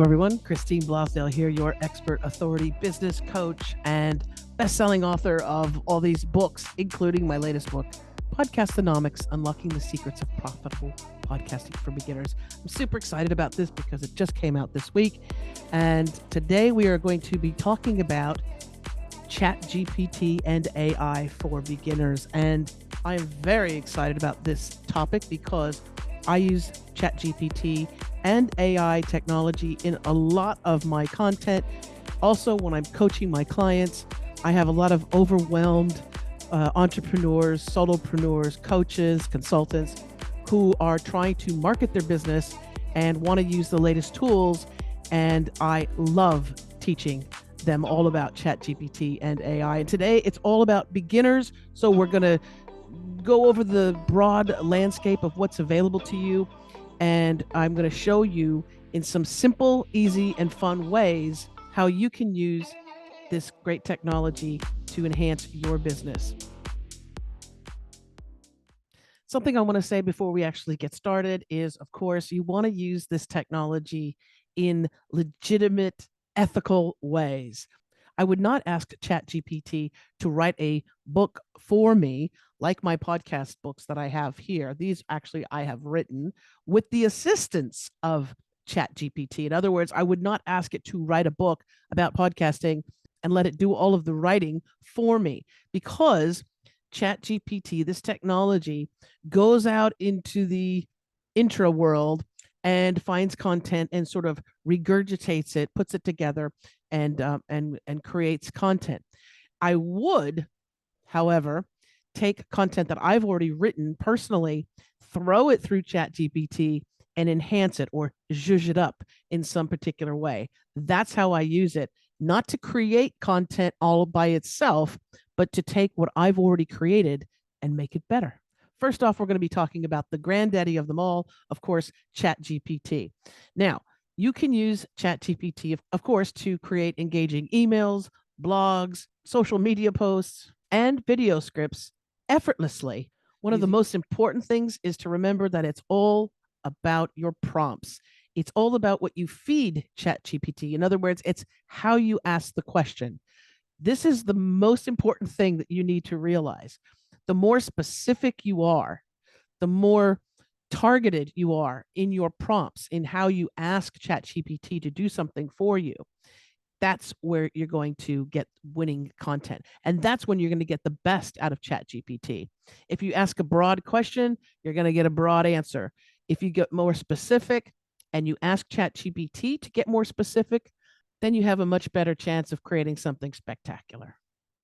Hello, everyone. Christine Blosdale here, your expert authority business coach and best-selling author of all these books, including my latest book, Podcastonomics: Unlocking the Secrets of Profitable Podcasting for Beginners. I'm super excited about this because it just came out this week. And today we are going to be talking about Chat GPT and AI for beginners. And I'm very excited about this topic because I use Chat GPT and AI technology in a lot of my content. Also, when I'm coaching my clients, I have a lot of overwhelmed entrepreneurs, solopreneurs, coaches, consultants who are trying to market their business and want to use the latest tools. And I love teaching them all about Chat GPT and AI. And today it's all about beginners. So we're going to go over the broad landscape of what's available to you. And I'm going to show you in some simple, easy, and fun ways how you can use this great technology to enhance your business. Something I want to say before we actually get started is, of course, you want to use this technology in legitimate, ethical ways. I would not ask ChatGPT to write a book for me, like my podcast books that I have here. These actually I have written with the assistance of ChatGPT. In other words, I would not ask it to write a book about podcasting and let it do all of the writing for me, because ChatGPT, this technology, goes out into the intra world and finds content and sort of regurgitates it, puts it together, and creates content. I would, however, take content that I've already written personally, throw it through ChatGPT, and enhance it or zhuzh it up in some particular way. That's how I use it, not to create content all by itself, but to take what I've already created and make it better. First off, we're going to be talking about the granddaddy of them all, of course, ChatGPT. Now, you can use ChatGPT, of course, to create engaging emails, blogs, social media posts, and video scripts effortlessly. One of the most important things is to remember that it's all about your prompts. It's all about what you feed ChatGPT. In other words, it's how you ask the question. This is the most important thing that you need to realize. The more specific you are, the more targeted you are in your prompts, in how you ask ChatGPT to do something for you, that's where you're going to get winning content. And that's when you're going to get the best out of ChatGPT. If you ask a broad question, you're going to get a broad answer. If you get more specific and you ask ChatGPT to get more specific, then you have a much better chance of creating something spectacular.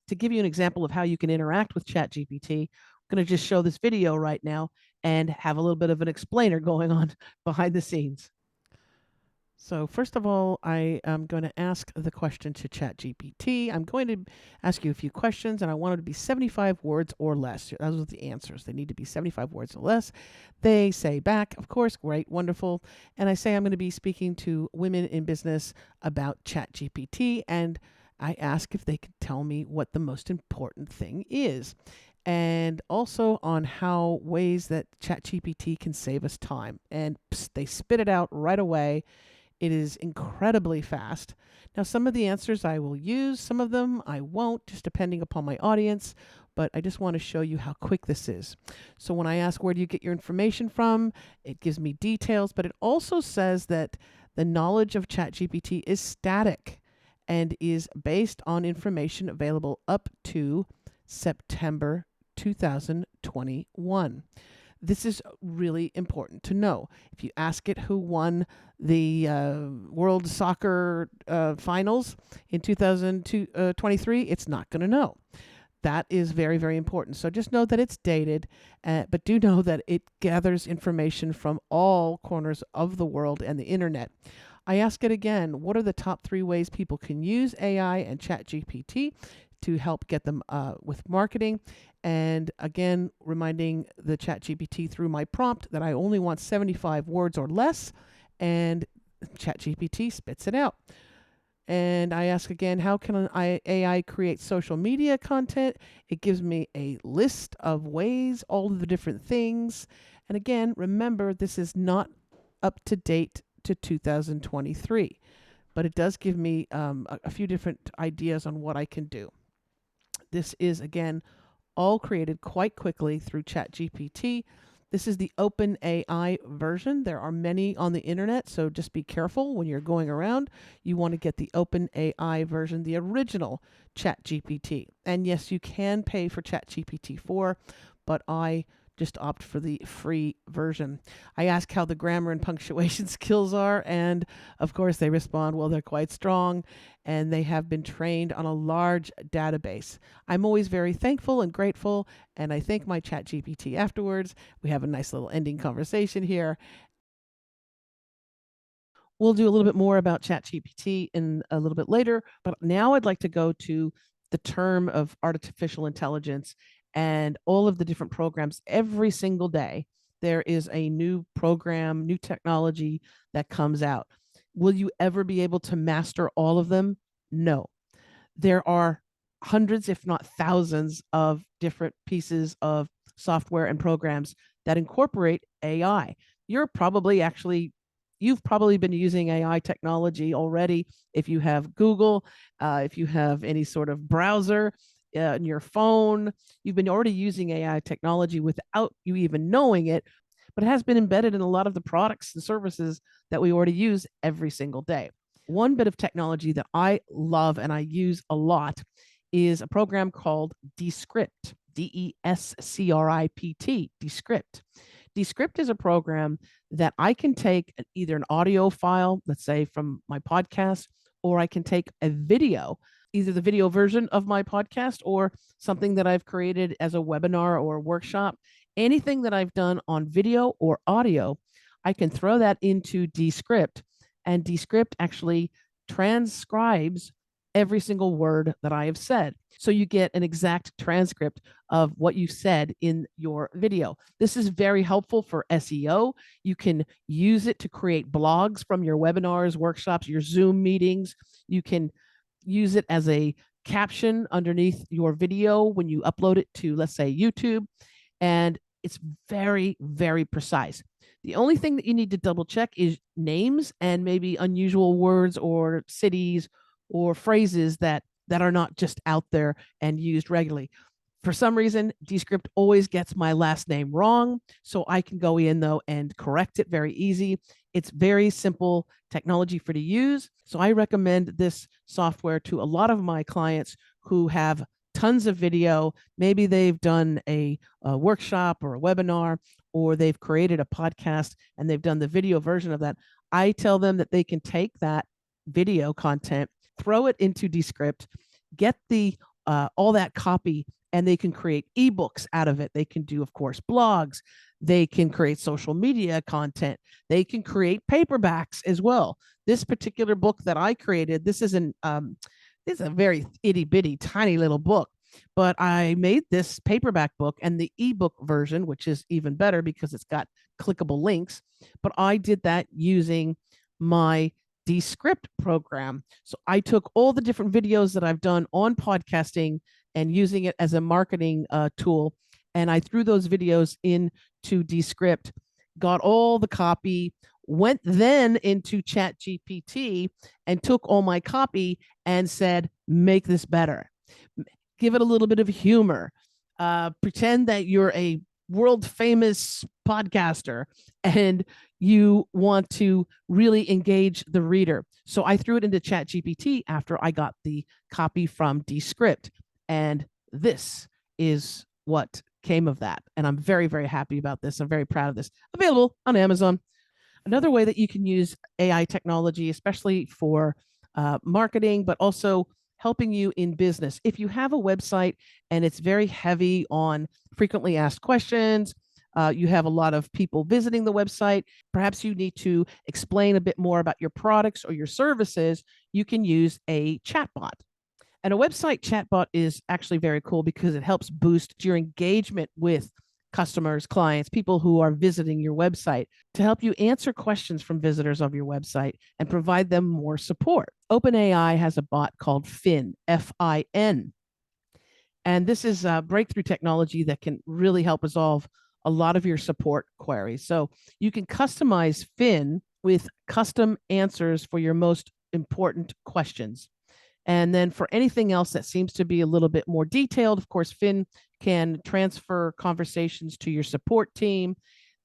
To give you an example of how you can interact with ChatGPT, I'm going to just show this video right now and have a little bit of an explainer going on behind the scenes. So first of all, I am going to ask the question to ChatGPT. I'm going to ask you a few questions, and I want it to be 75 words or less. Those are the answers. They need to be 75 words or less. They say back, of course, great, wonderful. And I say I'm going to be speaking to women in business about ChatGPT, and I ask if they could tell me what the most important thing is, and also on how ways that ChatGPT can save us time. And they spit it out right away. It is incredibly fast. Now, some of the answers I will use, some of them I won't, just depending upon my audience, but I just want to show you how quick this is. So when I ask, where do you get your information from? It gives me details, but it also says that the knowledge of ChatGPT is static and is based on information available up to September 2021. This is really important to know. If you ask it who won the World Soccer Finals in 2023, it's not going to know. That is very, very important. So just know that it's dated, but do know that it gathers information from all corners of the world and the internet. I ask it again, what are the top 3 ways people can use AI and ChatGPT to help get them with marketing? And again, reminding the ChatGPT through my prompt that I only want 75 words or less, and ChatGPT spits it out. And I ask again, how can AI create social media content? It gives me a list of ways, all of the different things. And again, remember, this is not up to date to 2023. but it does give me a few different ideas on what I can do. This is, again, all created quite quickly through Chat GPT. This is the OpenAI version. There are many on the internet, so just be careful when you're going around. You want to get the OpenAI version, the original Chat GPT. And yes, you can pay for Chat GPT 4, but I just opt for the free version. I ask how the grammar and punctuation skills are, and of course they respond, well, they're quite strong, and they have been trained on a large database. I'm always very thankful and grateful, and I thank my Chat GPT afterwards. We have a nice little ending conversation here. We'll do a little bit more about Chat GPT in a little bit later, but now I'd like to go to the term of artificial intelligence and all of the different programs. Every single day, there is a new program, new technology that comes out. Will you ever be able to master all of them? No. There are hundreds, if not thousands, of different pieces of software and programs that incorporate AI. You've probably been using AI technology already. If you have Google, if you have any sort of browser in your phone, you've been already using AI technology without you even knowing it, but it has been embedded in a lot of the products and services that we already use every single day. One bit of technology that I love and I use a lot is a program called Descript, Descript, Descript. Descript is a program that I can take either an audio file, let's say from my podcast, or I can take a video, either the video version of my podcast or something that I've created as a webinar or a workshop. Anything that I've done on video or audio, I can throw that into Descript, and Descript actually transcribes every single word that I have said. So you get an exact transcript of what you said in your video. This is very helpful for SEO. You can use it to create blogs from your webinars, workshops, your Zoom meetings. You can use it as a caption underneath your video when you upload it to, let's say, YouTube. And it's very, very precise. The only thing that you need to double check is names and maybe unusual words or cities or phrases that are not just out there and used regularly. For some reason, Descript always gets my last name wrong, so I can go in though and correct it very easy. It's very simple technology for to use. So I recommend this software to a lot of my clients who have tons of video. Maybe they've done a workshop or a webinar, or they've created a podcast and they've done the video version of that. I tell them that they can take that video content, throw it into Descript, get the all that copy, and they can create ebooks out of it. They can do, of course, blogs. They can create social media content. They can create paperbacks as well. This particular book that I created, this is a very itty bitty tiny little book, but I made this paperback book and the ebook version, which is even better because it's got clickable links. But I did that using my Descript program. So I took all the different videos that I've done on podcasting and using it as a marketing tool, and I threw those videos into Descript, got all the copy, went then into Chat GPT and took all my copy and said, make this better. Give it a little bit of humor. Pretend that you're a world famous podcaster and you want to really engage the reader. So I threw it into Chat GPT after I got the copy from Descript. And this is what came of that. And I'm very, very happy about this. I'm very proud of this. Available on Amazon. Another way that you can use AI technology, especially for marketing, but also helping you in business. If you have a website and it's very heavy on frequently asked questions, you have a lot of people visiting the website, perhaps you need to explain a bit more about your products or your services, you can use a chatbot. And a website chatbot is actually very cool because it helps boost your engagement with customers, clients, people who are visiting your website, to help you answer questions from visitors of your website and provide them more support. OpenAI has a bot called Fin, Fin. And this is a breakthrough technology that can really help resolve a lot of your support queries. So you can customize Fin with custom answers for your most important questions. And then for anything else that seems to be a little bit more detailed, of course, Finn can transfer conversations to your support team.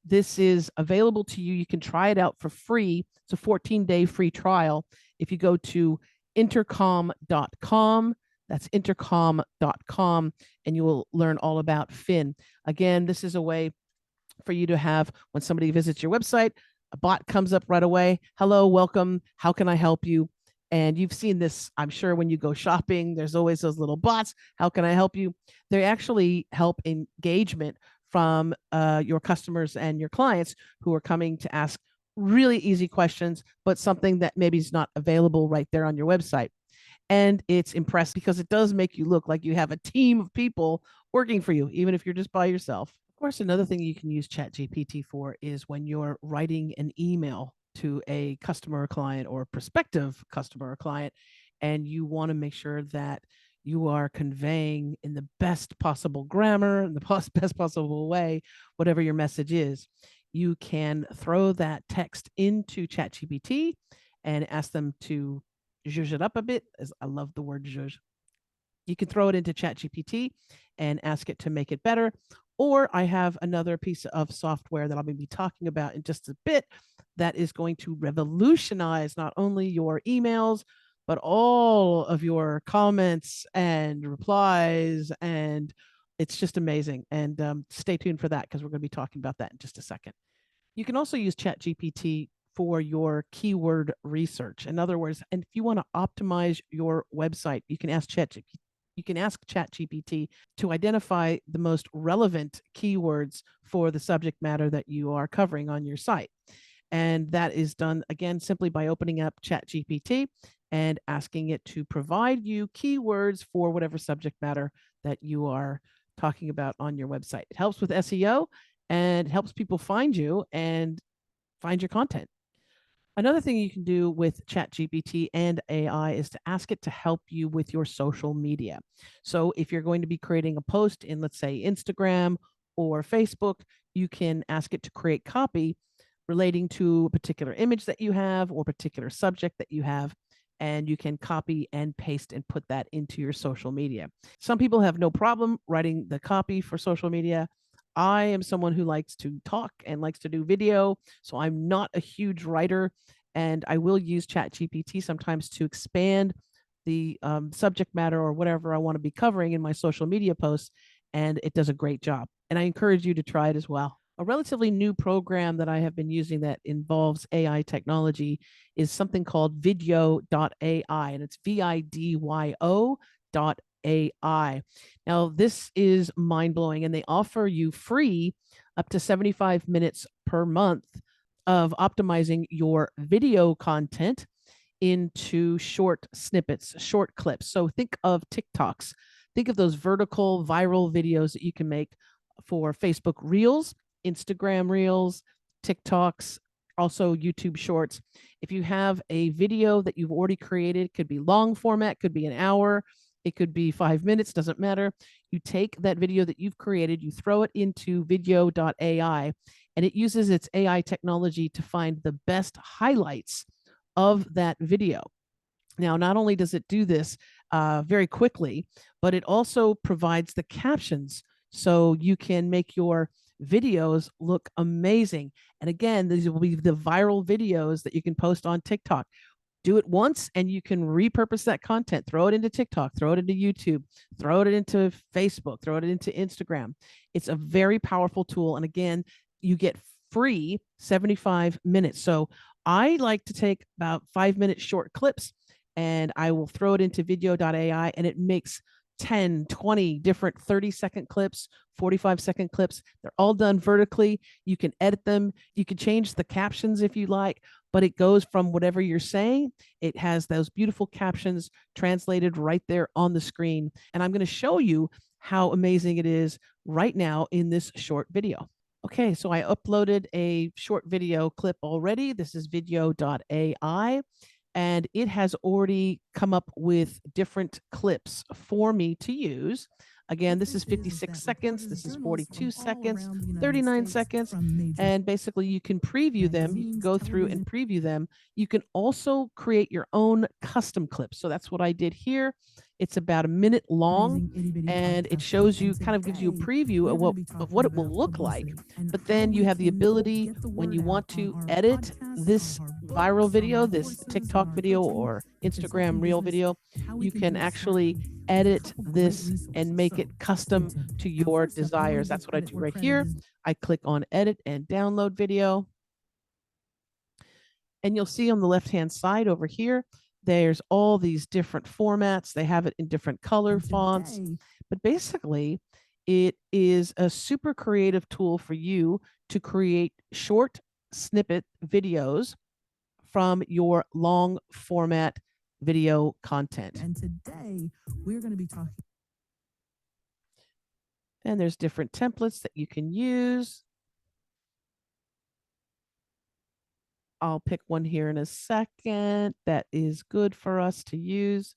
This is available to you. You can try it out for free. It's a 14-day free trial. If you go to intercom.com, that's intercom.com, and you will learn all about Finn. Again, this is a way for you to have, when somebody visits your website, a bot comes up right away. Hello, welcome. How can I help you? And you've seen this, I'm sure, when you go shopping, there's always those little bots. How can I help you? They actually help engagement from your customers and your clients who are coming to ask really easy questions, but something that maybe is not available right there on your website. And it's impressive because it does make you look like you have a team of people working for you, even if you're just by yourself. Of course, another thing you can use Chat GPT for is when you're writing an email to a customer or client or prospective customer or client, and you want to make sure that you are conveying in the best possible grammar, in the best possible way, whatever your message is. You can throw that text into Chat GPT and ask them to zhuzh it up a bit, as I love the word zhuzh. You can throw it into Chat GPT and ask it to make it better. Or I have another piece of software that I'll be talking about in just a bit that is going to revolutionize not only your emails, but all of your comments and replies. And it's just amazing. And stay tuned for that, because we're going to be talking about that in just a second. You can also use Chat GPT for your keyword research. In other words, and if you want to optimize your website, you can ask ChatGPT to identify the most relevant keywords for the subject matter that you are covering on your site. And that is done, again, simply by opening up ChatGPT and asking it to provide you keywords for whatever subject matter that you are talking about on your website. It helps with SEO, and it helps people find you and find your content. Another thing you can do with ChatGPT and AI is to ask it to help you with your social media. So if you're going to be creating a post in, let's say, Instagram or Facebook, you can ask it to create copy relating to a particular image that you have or particular subject that you have, and you can copy and paste and put that into your social media. Some people have no problem writing the copy for social media. I am someone who likes to talk and likes to do video, so I'm not a huge writer, and I will use ChatGPT sometimes to expand the subject matter or whatever I want to be covering in my social media posts, and it does a great job. And I encourage you to try it as well. A relatively new program that I have been using that involves AI technology is something called video.ai, and it's VIDYO.ai. Now, this is mind-blowing, and they offer you free up to 75 minutes per month of optimizing your video content into short snippets, short clips. So think of TikToks. Think of those vertical viral videos that you can make for Facebook Reels, Instagram Reels, TikToks, also YouTube Shorts. If you have a video that you've already created, it could be long format, could be an hour, it could be 5 minutes, doesn't matter. You take that video that you've created, you throw it into video.ai, and it uses its AI technology to find the best highlights of that video. Now, not only does it do this very quickly, but it also provides the captions so you can make your videos look amazing. And again, these will be the viral videos that you can post on TikTok. Do it once and you can repurpose that content, throw it into TikTok, throw it into YouTube, throw it into Facebook, throw it into Instagram. It's a very powerful tool. And again, you get free 75 minutes. So I like to take about 5-minute short clips and I will throw it into video.ai, and it makes 10, 20 different 30-second clips, 45-second clips. They're all done vertically. You can edit them. You can change the captions if you like, but it goes from whatever you're saying. It has those beautiful captions translated right there on the screen. And I'm going to show you how amazing it is right now in this short video. Okay, so I uploaded a short video clip already. This is video.ai. And it has already come up with different clips for me to use. Again, this is 56 seconds, this is 42 seconds, 39 seconds, and basically you can preview them. You can go through and preview them. You can also create your own custom clips. So that's what I did here. It's about a minute long, and it shows you, kind of gives you a preview of what it will look like. But then you have the ability, when you want to edit this viral video, this TikTok video or Instagram Reel video, you can actually edit this and make it custom to your desires. That's what I do right here. I click on edit and download video. And you'll see on the left-hand side over here, there's all these different formats. They have it in different color fonts, but basically it is a super creative tool for you to create short snippet videos from your long format video content. And today we're going to be talking. And there's different templates that you can use. I'll pick one here in a second that is good for us to use.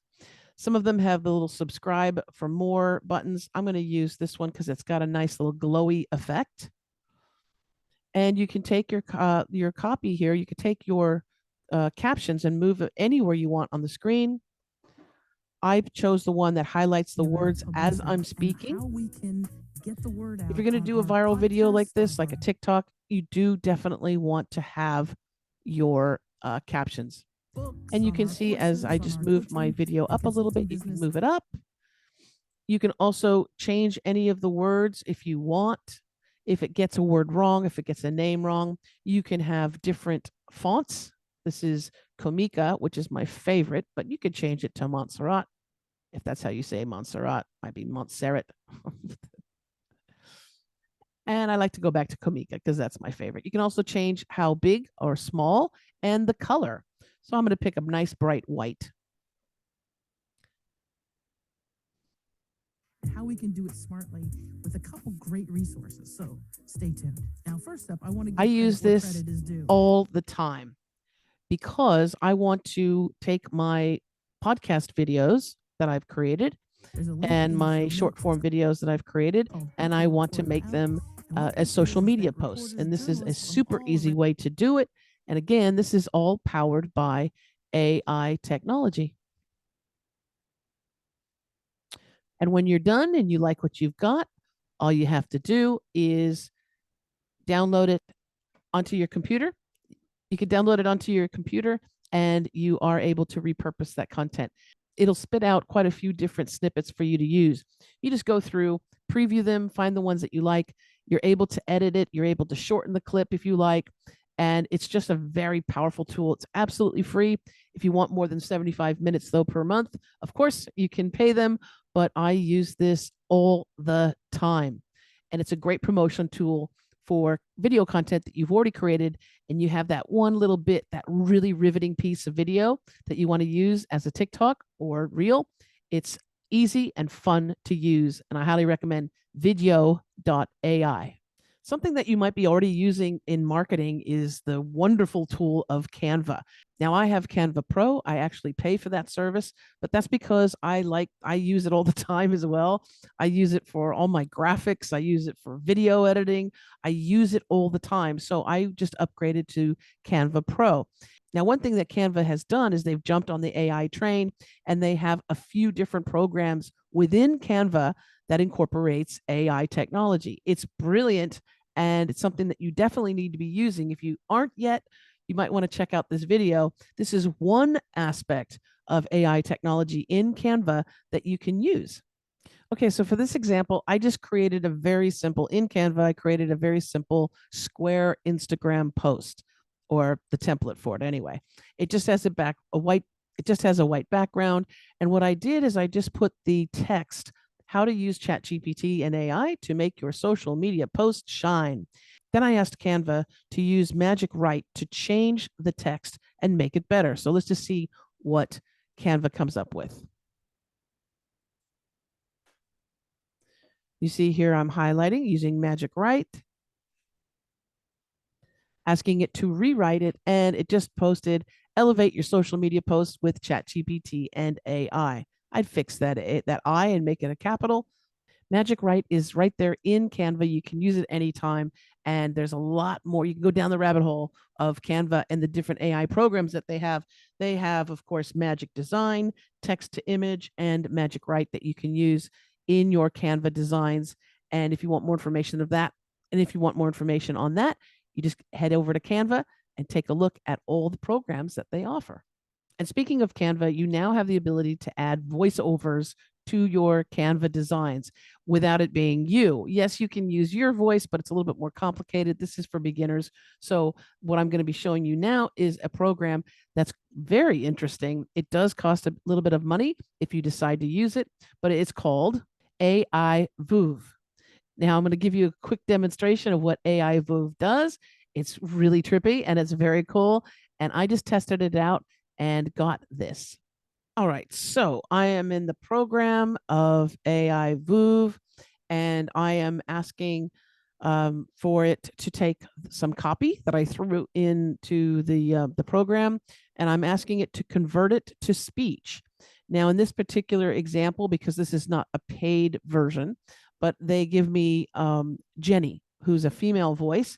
Some of them have the little subscribe for more buttons. I'm going to use this one because it's got a nice little glowy effect. And you can take your copy here. You can take your captions and move it anywhere you want on the screen. I chose the one that highlights the words as I'm speaking. If you're going to do a viral video like this, like a TikTok, you do definitely want to have your captions. And you can see as I just moved my video up a little bit, you can move it up. You can also change any of the words if you want. If it gets a word wrong, if it gets a name wrong, you can have different fonts. This is Comica, which is my favorite, but you could change it to Montserrat, if that's how you say Montserrat. Might be Montserrat. And I like to go back to Comica because that's my favorite. You can also change how big or small and the color. So I'm going to pick a nice bright white. How we can do it smartly with a couple great resources. So stay tuned. Now, first up, I use this all the time because I want to take my podcast videos that I've created and my short form videos that I've created, and I want to make them as social media posts. And this is a super easy way to do it. And again, this is all powered by AI technology. And when you're done and you like what you've got, all you have to do is download it onto your computer. You can download it onto your computer and you are able to repurpose that content. It'll spit out quite a few different snippets for you to use. You just go through, preview them, find the ones that you like. You're able to edit it. You're able to shorten the clip if you like. And it's just a very powerful tool. It's absolutely free. If you want more than 75 minutes, though, per month, of course, you can pay them. But I use this all the time. And it's a great promotion tool for video content that you've already created. And you have that one little bit, that really riveting piece of video that you want to use as a TikTok or Reel. It's easy and fun to use. And I highly recommend video.ai. Something that you might be already using in marketing is the wonderful tool of Canva. Now, I have Canva Pro. I actually pay for that service, but that's because I use it all the time as well. I use it for all my graphics. I use it for video editing. I use it all the time. So I just upgraded to Canva Pro. Now, one thing that Canva has done is they've jumped on the AI train, and they have a few different programs within Canva that incorporates AI technology. It's brilliant, and it's something that you definitely need to be using. If you aren't yet, you might want to check out this video. This is one aspect of AI technology in Canva that you can use. Okay, so for this example, I just created a very simple, in Canva, I created a very simple square Instagram post, or the template for it anyway. It just has it just has a white background. And what I did is I just put the text, how to use Chat GPT and AI to make your social media post shine. Then I asked Canva to use Magic Write to change the text and make it better. So let's just see what Canva comes up with. You see here I'm highlighting using Magic Write, asking it to rewrite it, and it just posted, elevate your social media posts with Chat GPT and AI. I'd fix that I and make it a capital. Magic Write is right there in Canva. You can use it anytime. And there's a lot more. You can go down the rabbit hole of Canva and the different AI programs that they have. They have, of course, Magic Design, text to image, and Magic Write that you can use in your Canva designs. And if you want more information of that, and if you want more information on that, you just head over to Canva and take a look at all the programs that they offer. And speaking of Canva, you now have the ability to add voiceovers to your Canva designs without it being you. Yes, you can use your voice, but it's a little bit more complicated. This is for beginners. So what I'm going to be showing you now is a program that's very interesting. It does cost a little bit of money if you decide to use it, but it's called AIVoove. Now I'm going to give you a quick demonstration of what AIVoove does. It's really trippy and it's very cool. And I just tested it out and got this. All right, so I am in the program of AIVoove, and I am asking for it to take some copy that I threw into the program, and I'm asking it to convert it to speech. Now, in this particular example, because this is not a paid version, but they give me Jenny, who's a female voice,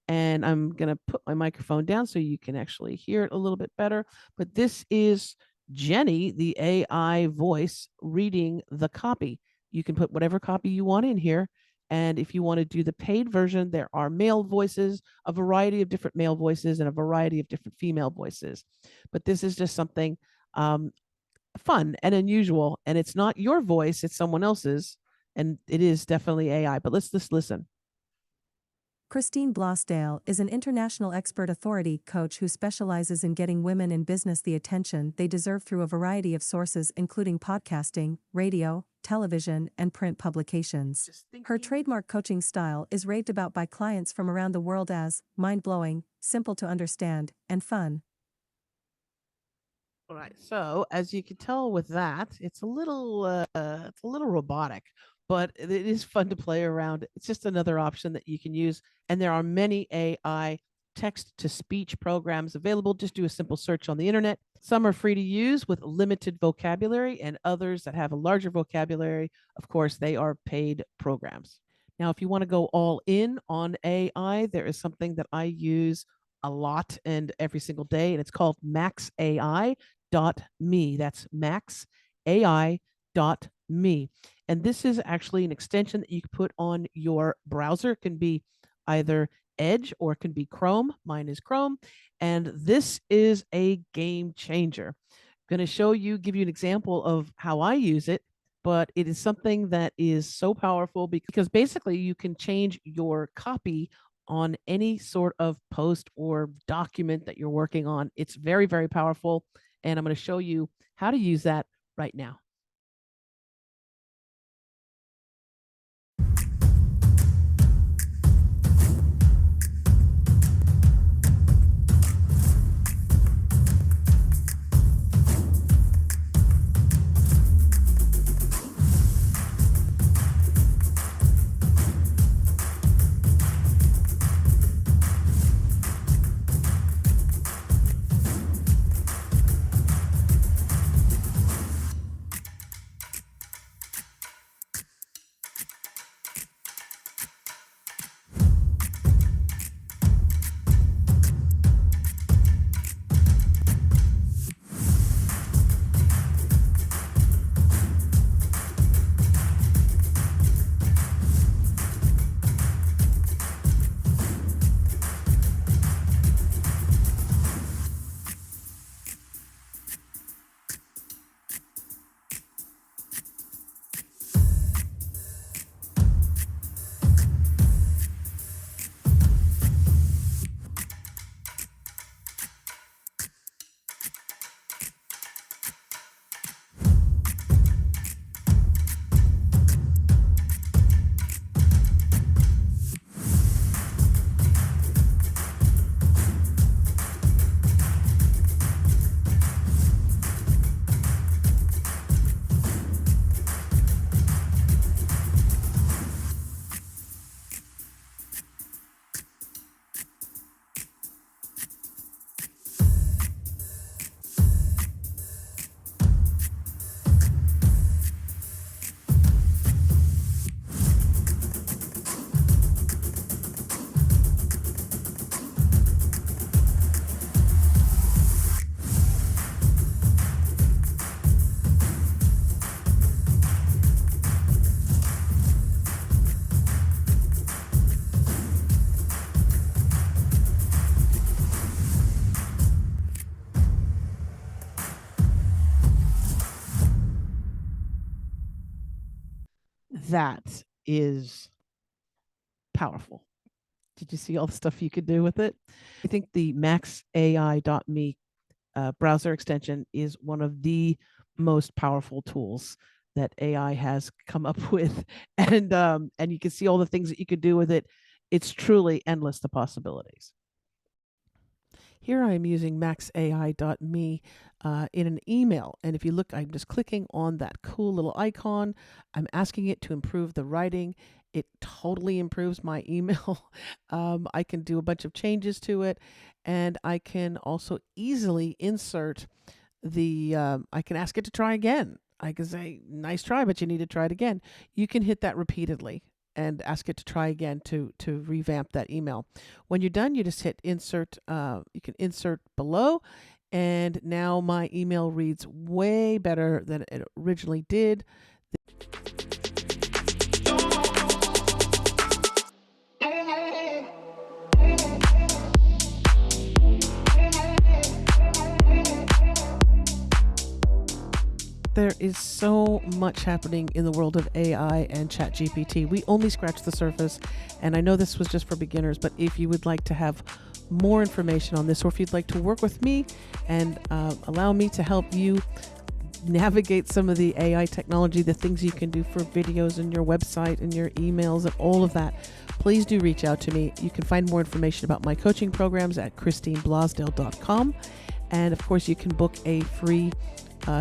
and I'm going to put my microphone down so you can actually hear it a little bit better. But this is Jenny, the AI voice, reading the copy. You can put whatever copy you want in here. And if you want to do the paid version, there are male voices, a variety of different male voices, and a variety of different female voices. But this is just something fun and unusual. And it's not your voice, it's someone else's. And it is definitely AI. But let's just listen. Christine Blosdale is an international expert authority coach who specializes in getting women in business the attention they deserve through a variety of sources including podcasting, radio, television, and print publications. Her trademark coaching style is raved about by clients from around the world as mind-blowing, simple to understand, and fun. All right, so as you can tell with that, it's a little robotic, but it is fun to play around. It's just another option that you can use. And there are many AI text-to-speech programs available. Just do a simple search on the internet. Some are free to use with limited vocabulary, and others that have a larger vocabulary, of course, they are paid programs. Now, if you want to go all in on AI, there is something that I use a lot and every single day, and it's called maxai.me. That's maxai.me. And this is actually an extension that you can put on your browser. It can be either Edge or it can be Chrome. Mine is Chrome. And this is a game changer. I'm going to give you an example of how I use it, but it is something that is so powerful because basically you can change your copy on any sort of post or document that you're working on. It's very, very powerful. And I'm going to show you how to use that right now. that is powerful. Did you see all the stuff you could do with it? I think the maxai.me browser extension is one of the most powerful tools that AI has come up with, and you can see all the things that you could do with it. It's truly endless, the possibilities. Here I am using maxai.me in an email. And if you look, I'm just clicking on that cool little icon. I'm asking it to improve the writing. It totally improves my email. I can do a bunch of changes to it. And I can also easily insert I can ask it to try again. I can say, nice try, but you need to try it again. You can hit that repeatedly and ask it to try again to revamp that email. When you're done, you just hit insert. You can insert below, and now my email reads way better than it originally did. There is so much happening in the world of AI and Chat GPT. We only scratched the surface, and I know this was just for beginners, but if you would like to have more information on this, or if you'd like to work with me and allow me to help you navigate some of the AI technology, the things you can do for videos and your website and your emails and all of that, please do reach out to me. You can find more information about my coaching programs at christineblosdale.com. And of course, you can book a free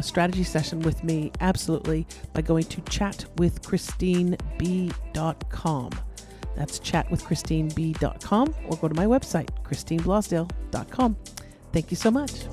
strategy session with me absolutely by going to chatwithchristineb.com. That's chatwithchristineb.com, or go to my website, christineblosdale.com. Thank you so much.